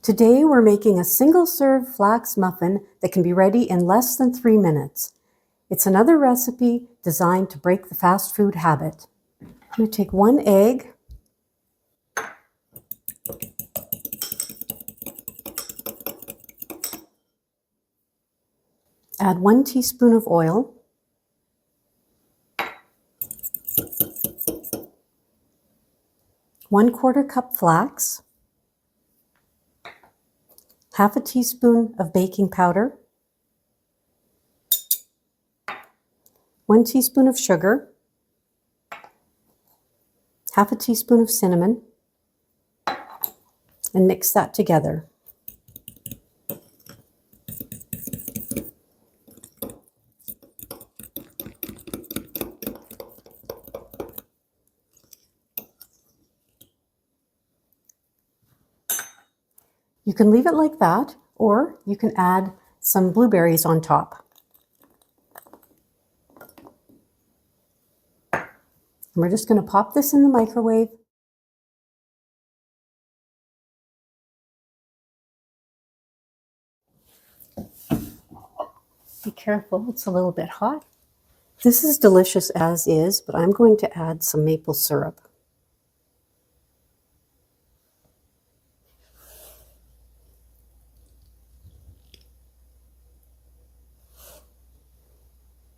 Today we're making a single-serve flax muffin that can be ready in less than 3 minutes. It's another recipe designed to break the fast food habit. I'm going to take 1 egg, add 1 teaspoon of oil, ¼ cup flax, ½ teaspoon of baking powder, 1 teaspoon of sugar, ½ teaspoon of cinnamon, and mix that together. You can leave it like that, or you can add some blueberries on top. And we're just going to pop this in the microwave. Be careful, it's a little bit hot. This is delicious as is, but I'm going to add some maple syrup.